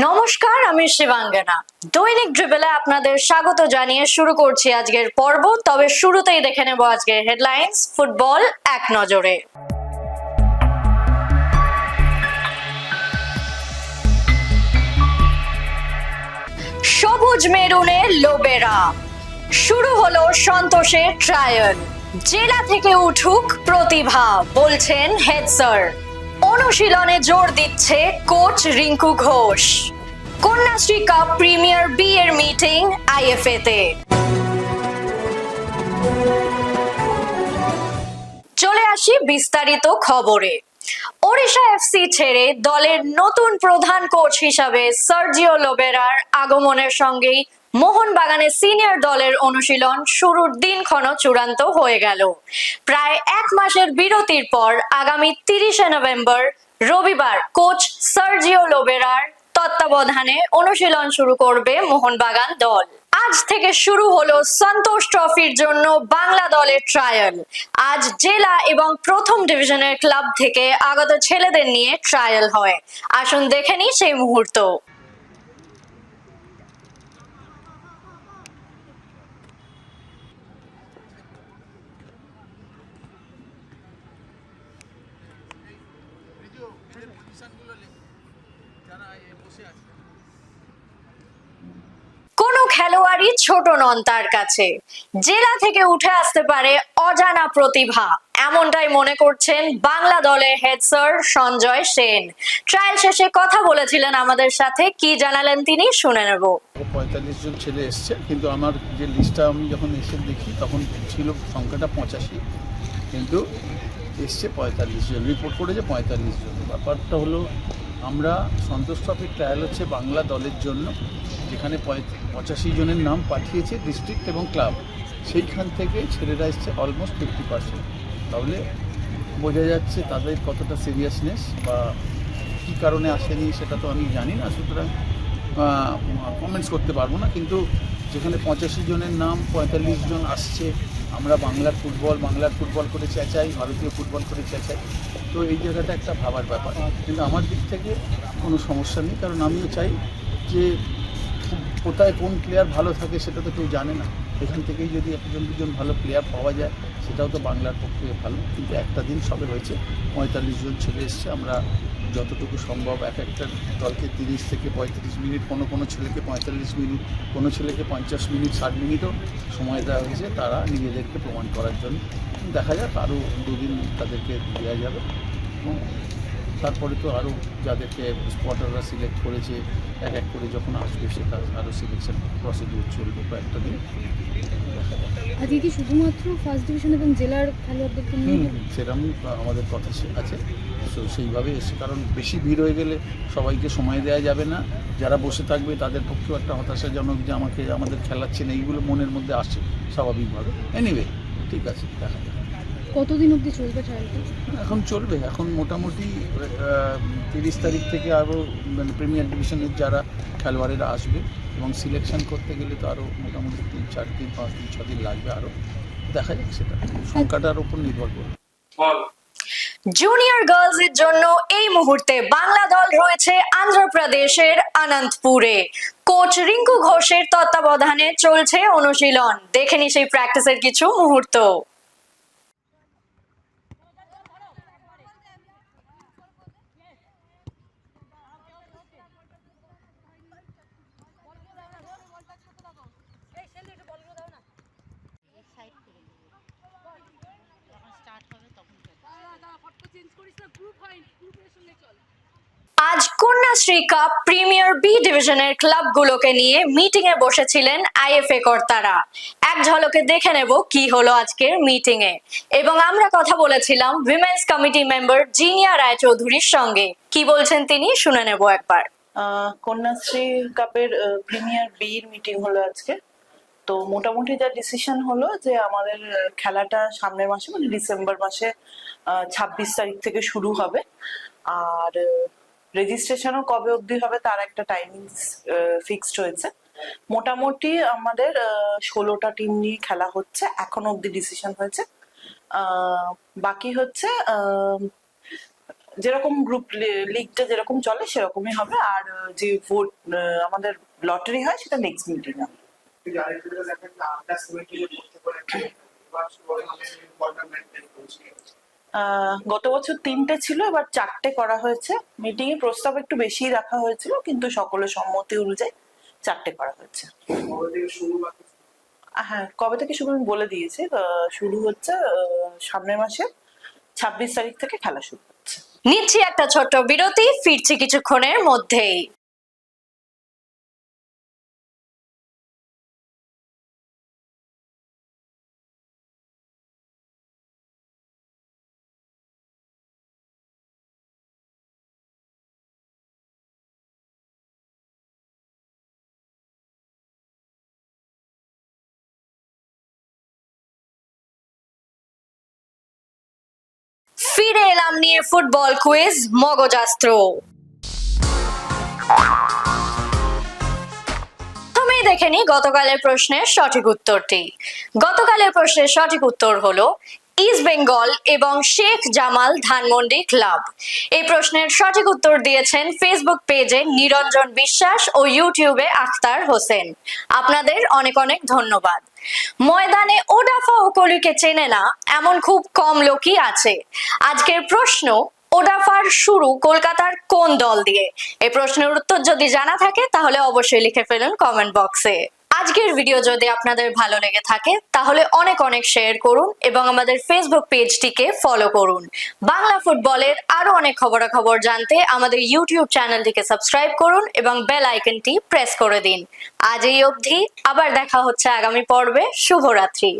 নমস্কার, আমি শিবাঙ্গনা। দৈনিক ড্রিবলে আপনাদের স্বাগত জানিয়ে শুরু করছি আজকের পর্ব। তবে শুরুতেই দেখে নেব আজকের হেডলাইন্স ফুটবল এক নজরে। সবুজ মেরুনে লোবেরা, শুরু হলো সন্তোষের ট্রায়াল। জেলা থেকে উঠুক প্রতিভা, বলছেন হেড স্যার। অনুশীলনে জোর দিচ্ছে coach Rinku Ghosh. Kanyashree cup premier B এর মিটিং আইএফএ তে। চলে আসি বিস্তারিত খবরে। ওড়িশা এফসি ছেড়ে দলের নতুন প্রধান কোচ হিসাবে সার্জিও লোবেরার আগমনের সঙ্গেই মোহনবাগানের সিনিয়র দলের অনুশীলন শুরুর দিনক্ষণ চূড়ান্ত হয়ে গেল। প্রায় এক মাসের বিরতির পর আগামী 30শে নভেম্বর রবিবার কোচ সার্জিও লোবেরার তত্ত্বাবধানে অনুশীলন শুরু করবে মোহনবাগান দল। আজ থেকে শুরু হলো সন্তোষ ট্রফির জন্য বাংলা দলের ট্রায়াল। আজ জেলা এবং প্রথম ডিভিশনের ক্লাব থেকে আগত ছেলেদের নিয়ে ট্রায়াল হয়। আসুন দেখে নিই সেই মুহূর্ত। কোনো খেলোয়াড়ই ছোট নন তার কাছে। জেলা থেকে উঠে আসতে পারে অজানা প্রতিভা, এমনটাই মনে করছেন বাংলা দলের head sir Sanjay Sen. Trial শেষে কথা বলেছিলেন আমাদের সাথে, কি জানালেন তিনি শুনে নেব। 45 জন ছেলে এসছে, কিন্তু আমার যে লিস্টটা আমি যখন এসে দেখি তখন ছিল সংখ্যাটা 85, কিন্তু এসছে 45 জন, রিপোর্ট করেছে 45 জন। ব্যাপারটা হলো, আমরা সন্তোষ ট্রফির ট্রায়াল হচ্ছে বাংলা দলের জন্য, যেখানে 85 জনের নাম পাঠিয়েছে ডিস্ট্রিক্ট এবং ক্লাব। সেইখান থেকে ছেলেরা এসছে অলমোস্ট 50%। তাহলে বোঝা যাচ্ছে তাদের কতটা সিরিয়াসনেস, বা কী কারণে আসেনি সেটা তো আমি জানি না, সুতরাং কমেন্টস করতে পারবো না। কিন্তু যেখানে 85 জনের নাম 45 জন আসছে, আমরা বাংলার ফুটবল করে চেঁচাই, ভারতীয় ফুটবল করে চেঁচাই, তো এই জায়গাটা একটা ভাবার ব্যাপার। কিন্তু আমার দিক থেকে কোনো সমস্যা নেই, কারণ আমিও চাই যে কোথায় কোন প্লেয়ার ভালো থাকে সেটা তো কেউ জানে না। এখান থেকেই যদি একজন দুজন ভালো প্লেয়ার পাওয়া যায় সেটাও তো বাংলার পক্ষে ভালো। কিন্তু একটা দিন সবে হয়েছে, 45 জন ছেলে এসছে। আমরা যতটুকু সম্ভব এক একটা দলকে 30 থেকে 35 মিনিট, কোনো ছেলেকে 45 মিনিট, কোনো ছেলেকে 50 মিনিট, 60 মিনিটও সময় দেওয়া হয়েছে তারা নিজেদেরকে প্রমাণ করার জন্য। দেখা যাক, আরও দুদিন তাদেরকে দেওয়া যাবে। তারপরে তো আরও যাদেরকে স্পটাররা সিলেক্ট করেছে, এক এক করে যখন আসবে সেটা আরও সিলেকশন প্রসিডিউর চলবে কয়েকটা দিন। দিদি শুধুমাত্র ফার্স্ট ডিভিশন এবং জেলার খেলোয়াড়দেরকে নিয়ে সেরকমই আমাদের কথা আছে। তো সেইভাবে এসে, কারণ বেশি ভিড় হয়ে গেলে সবাইকে সময় দেওয়া যাবে না। যারা বসে থাকবে তাদের পক্ষেও একটা হতাশাজনক যে আমাদের খেলাচ্ছে না, এইগুলো মনের মধ্যে আসে স্বাভাবিকভাবে। এনিওয়ে, ঠিক আছে, দেখা যাবে। কতদিন অবধি চলবে ট্রায়ালটা? এখন চলবে, এখন মোটামুটি 30 তারিখ থেকে আরও মানে প্রিমিয়ার ডিভিশনের যারা খেলোয়াড়েরা আসবে, এবং সিলেকশন করতে গেলে তো আরও মোটামুটি 3-4 দিন, 5 দিন, 6 দিন লাগবে। আরও দেখা যাক, সেটা সংখ্যাটার উপর নির্ভর করবে। জুনিয়র গার্লস এর জন্য এই মুহূর্তে বাংলা দল রয়েছে আন্ধ্রপ্রদেশের অনন্তপুরে। কোচ রিঙ্কু ঘোষের তত্ত্বাবধানে চলছে অনুশীলন। দেখে নি সেই প্র্যাকটিসের কিছু মুহূর্ত। আজ কন্যাশ্রী কাপ প্রিমিয়ার বি ডিভিশনের ক্লাবগুলোকে নিয়ে মিটিং এ বসেছিলেন আইএফএ কর্তারা। এক ঝলকে দেখে নেব কি হলো আজকের মিটিং এ। এবং আমরা কথা বলেছিলাম উইমেন্স কমিটি মেম্বার জিনিয়া রায়চৌধুরীর সঙ্গে। কি বলছেন তিনি শুনে নেব একবার। কন্যাশ্রী কাপের প্রিমিয়ার বি এর মিটিং হলো আজকে। তো মোটামুটি যা ডিসিশন হলো যে আমাদের খেলাটা সামনের মাসে, মানে ডিসেম্বর মাসে 26 তারিখ থেকে শুরু হবে। আর রেজিস্ট্রেশনও কবে অবধি হবে তার একটা টাইমিং ফিক্সড হয়েছে। মোটামুটি আমাদের 16টা টিম নিয়ে খেলা হচ্ছে, এখনো অবধি ডিসিশন হয়েছে। বাকি হচ্ছে যেরকম গ্রুপ লিগটা যেরকম চলে সেরকমই হবে। আর যে ভোট আমাদের লটারি হয় সেটা নেক্সট মিটিং হবে। গত বছর 3টে ছিল, এবার 4টে করা হয়েছে। মিটিং এ প্রস্তাব একটু বেশি রাখা হয়েছিল, কিন্তু সকলের সম্মতি অনুযায়ী 4টে করা হয়েছে। হ্যাঁ, কবে থেকে শুরু আমি বলে দিয়েছি। শুরু হচ্ছে সামনের মাসে 26 তারিখ থেকে খেলা শুরু হচ্ছে। নিচ্ছি একটা ছোট্ট বিরতি, ফিরছি কিছুক্ষণের মধ্যেই। ফিরে এলাম নিয়ে ফুটবল কুইজ মগজাস্ত্র। প্রথমেই দেখে নি গতকালের প্রশ্নের সঠিক উত্তরটি। গতকালের প্রশ্নের সঠিক উত্তর হলো ইস্ট বেঙ্গল এবং শেখ জামাল ধানমন্ডি ক্লাব। এই প্রশ্নের সঠিক উত্তর দিয়েছেন ফেসবুক পেজে নিরঞ্জন বিশ্বাস ও ইউটিউবে আখতার হোসেন। আপনাদের অনেক অনেক ধন্যবাদ। ময়দানে ওডাফা ও কলিকে চেনে না এমন খুব কম লোকই আছে। আজকের প্রশ্ন, ওডাফার শুরু কলকাতার কোন দল দিয়ে? এই প্রশ্নের উত্তর যদি জানা থাকে তাহলে অবশ্যই লিখে ফেলুন কমেন্ট বক্সে। আজকের ভিডিও যদি আপনাদের ভালো লেগে থাকে তাহলে অনেক অনেক শেয়ার করুন এবং আমাদের ফেসবুক পেজটিকে ফলো করুন। বাংলা ফুটবলের আরো অনেক খবরাখবর জানতে আমাদের ইউটিউব চ্যানেলটিকে সাবস্ক্রাইব করুন এবং বেল আইকনটি প্রেস করে দিন। আজ এই অবধি, আবার দেখা হচ্ছে আগামী পর্বে। শুভরাত্রি।